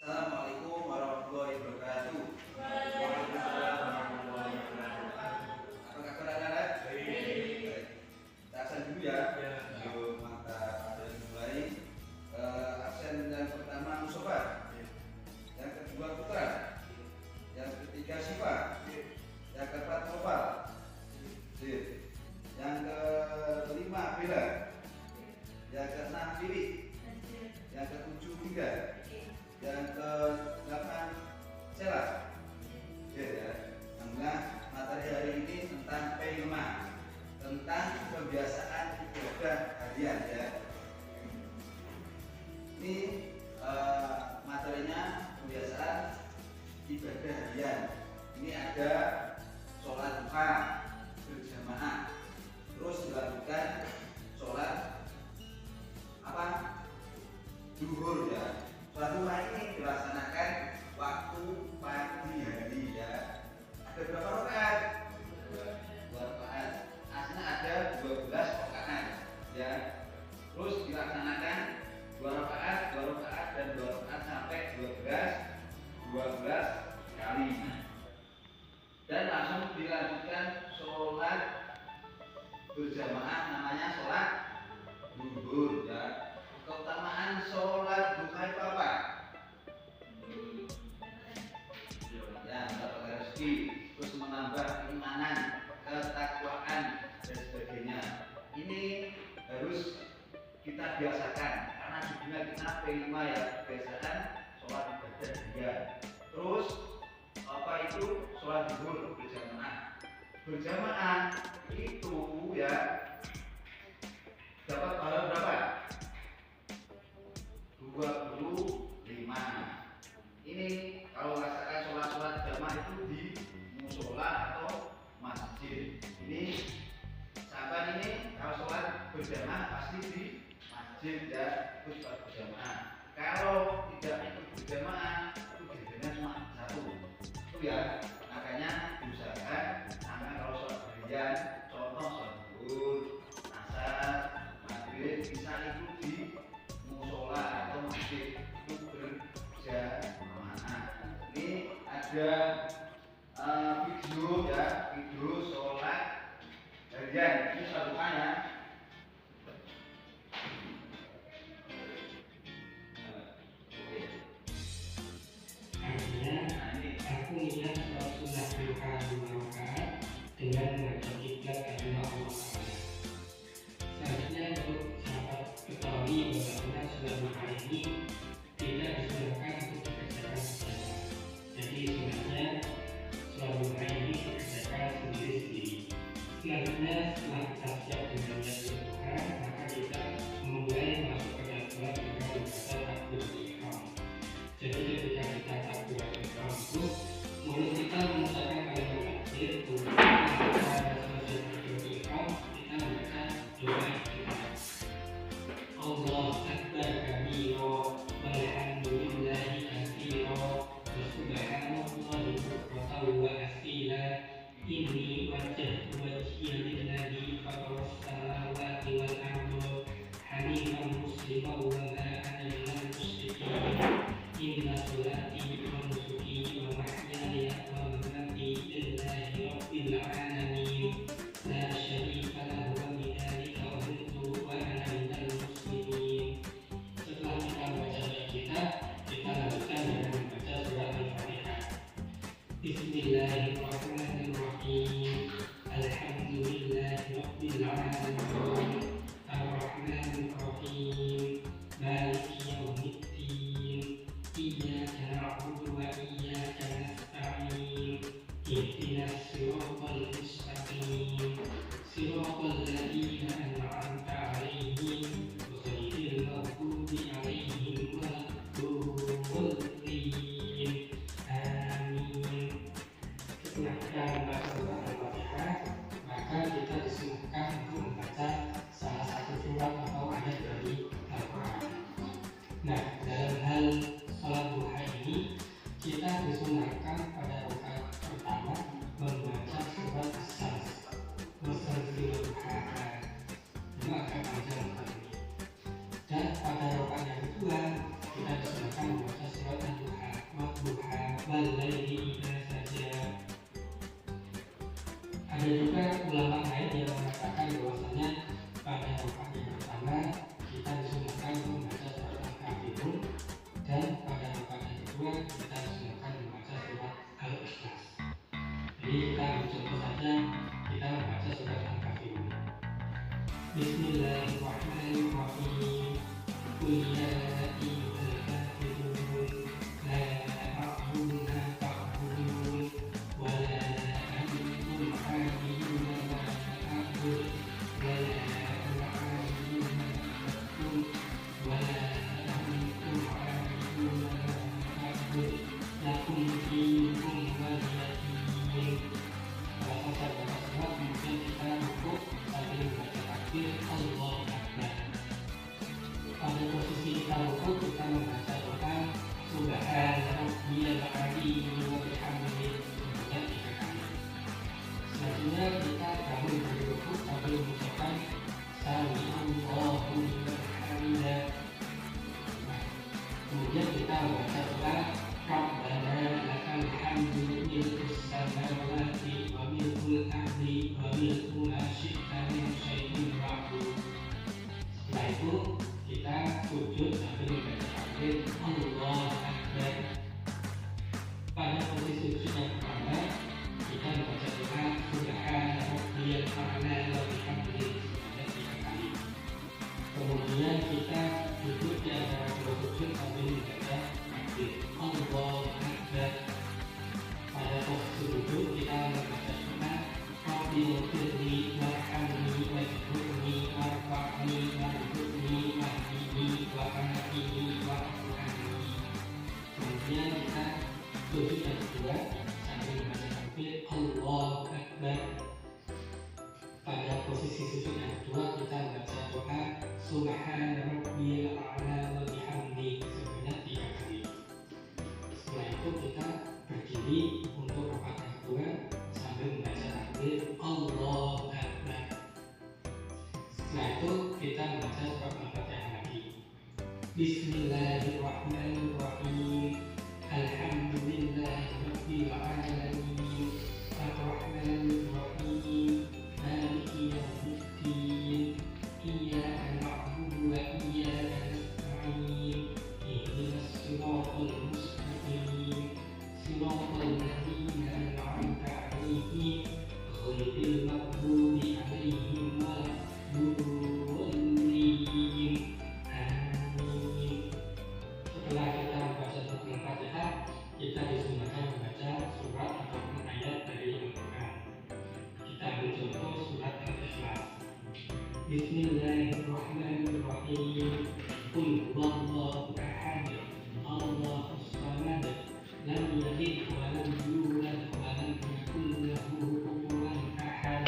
Assalamualaikum warahmatullahi wabarakatuh. Waalaikumsalam warahmatullahi wabarakatuh. Apa kabar anak-anak? Baik. Kita absen dulu ya. Ya. Yuk, mata pelajaran dimulai. Absen yang pertama Mustafa, yang kedua Putra, yang ketiga Siva, yang keempat Nopal, yang kelima Bella, yang keenam Lili, yang ketujuh Hingga, yang ke-8 Sela. Oke ya. Alhamdulillah materi hari ini tentang P5, tentang kebiasaan ibadah harian ya. Ini materinya kebiasaan ibadah harian. Ini ada sholat duha berjamaah, terus dilakukan sholat apa? Zuhur ya. Sholat duha ini dilaksanakan waktu pagi hari ya. Ada berapa rakaat? 2 rakaat. Aslinya ada 12 rakaat ya. Terus dilaksanakan 2 rakaat, 2 rakaat dan 2 rakaat sampai 12 kali. Dan langsung dilanjutkan sholat berjamaah, namanya sholat zuhur ya. Keutamaan sholat duha itu apa? Ya, mendapatkan rezeki, terus menambah keimanan, ketakwaan dan sebagainya. Ini harus kita biasakan karena judulnya kita P5 ya, kebiasaan sholat ibadah harian. Terus apa itu sholat zuhur berjamaah? Berjamaah itu ya dapat pahala berapa? 25. Ini kalau rasakan sholat jamaah itu di musola atau masjid. Ini sahabat ini kalau sholat berjamaah pasti di masjid ya, ikut sholat berjamaah. Kalau tidak ikut berjamaah itu jadinya cuma satu. Itu ya, makanya diusahakan karena kalau sholat harian, contoh sholat zuhur, asar, maghrib bisa ikut di musola atau masjid itu berjamaah. Ini ada video ya, video sholat harian. Ini satu ya. Aku melihat sholat duha 2 rakaat dengan menghadap kiblat adalah Allah Taala. Selanjutnya untuk sahabat ketahui bahwa sholat duha ini tidak disunahkan untuk dikerjakan bersama. Jadi sebenarnya sholat duha ini dikerjakan sendiri-sendiri. Selanjutnya setelah kita siap dengan niat duha, maka kita memulai masuk ke dalam sholat dengan membaca takbiratul ihram. Jadi ketika kita takbiratul ihram itu mulut kita mengucapkan kalimat takbir, kemudian kita selesai takbiratul ihram, kita membaca doa kita. Allah Akbar kabira walhamdulillahi katsira wa subhanallahi bukratan wa asila. Inni wajjahtu wajhiya lilladzi fatara as-samawati wal arda hanifan musliman wa ma ana minal musyrikin. Inna sholati wa nusuki wa mahyaya wa mamati lillahi rabbil alamin la syarika lahu wa bidzalika umirtu wa ana minal muslimin. Setelah kita membaca doa kita lanjutkan dengan membaca surah Al-Fatihah. Bismillahirrahmanirrahim. Alhamdulillahi rabbil alamin. Ar-Rahmanir Rahim. Maliki yaumiddin. Iyyaka na'budu wa iyyaka nasta'in. Ihdinas siratal mustaqim. Siratal ladzina an'amta 'alaihim ghairil maghdubi 'alaihim waladdallin. Amin. Setelah kita membaca surah Al-Fatihah, maka kita disunahkan untuk membaca salah satu surat atau ayat dari Al-Quran. Nah, dalam hal sholat duha ini kita disunahkan pada rakaat pertama membaca surat As-Syams, Wasyamsi wadduhaha. Itu agak panjang sekali. Dan pada rakaat yang kedua kita disunahkan membaca surat Al-Duha. Bismillahirrahmanirrahim. Qul ya ayyuhal kafirun la a'budu ma ta'budun wa la antum 'abidun ma a'budu wa la ana 'abidun ma ta'budun wa la antum 'abidun ma a'budu lakum dinukum waliyadin. Pada saat kemudian kita rukuk sambil membaca takbir Allahu Akbar. Pada posisi kita rukuk kita membaca doa Subhana rabbiyal a'la wa bihamdihi sebanyak 3 kali. Selanjutnya kita bangun dari rukuk sambil mengucapkan Sami Allahu liman hamidah. Kemudian kita membaca doa Rabbana lakal hamdu milkus samawati wa milkul ardi wa milku ma syi'ta min syai'in ba'du. Setelah itu kita sujud sambil membaca takbir Allahu Akbar. Pada posisi sujud yang pertama kita membaca doa Subhana rabbiyal a'la wa bihamdihi sebanyak 3 kali. Kemudian kita duduk di antara dua sujud sambil membaca takbir Allahu Akbar. Pada posisi duduk kita membaca doa Rabbil firli warhamni wajburni warfa'ni warzuqni wahdini wa ahdini wa afghani. Kemudian kita sujud yang kedua sambil membaca takbir Allahu Akbar. Pada posisi sujud yang kedua kita membaca doa Subhana rabbiyal a'la wa bihamdihi sebanyak 3 kali. Setelah itu kita berdiri untuk rakaat yang kedua sambil membaca takbir Allahu Akbar. Setelah itu kita membaca surat Al-Fatihah lagi. Bismillahirrahmanirrahim. Alhamdulillahirabbil alamin. Arrahmanirrahim. Maliki yaumiddin. Iyyaka na'budu wa iyyaka nasta'in. Ihdinas siratal mustaqim. Siratal ladzina an'amta 'alaihim ghairil maghdubi 'alaihim waladdallin. Amin. Setelah kita membaca surat Al-Fatihah, kita disunahkan membaca surat ataupun ayat dari Al-Quran. Kita ambil contoh surat Al-Ikhlas. Bismillahirrahmanirrahim. Qul huwallahu ahad, Allahus samad, lam yalid wa lam yulad wa lam yakul lahu kufuwan ahad.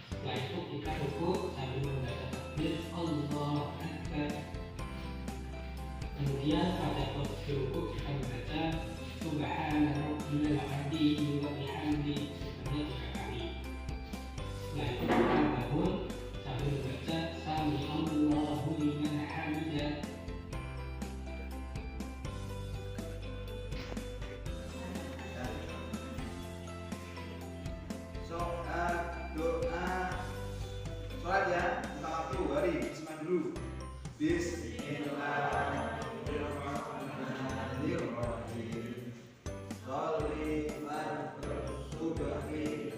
Setelah itu kita rukuk sambil membaca takbir Allahu Akbar. Kemudian pada posisi rukuk kita membaca Subhana rabbiyal a'la wa bihamdihi sebanyak 3 kali. Setelah itu kita bangun sambil membaca Sami Allahu liman hamidah. Doa sholat ya, kita waktu hari bismillah dulu. Bismillahirrahmanirrahim. Sholli subhi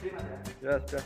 gede mas ya. Ya sudah.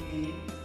Ini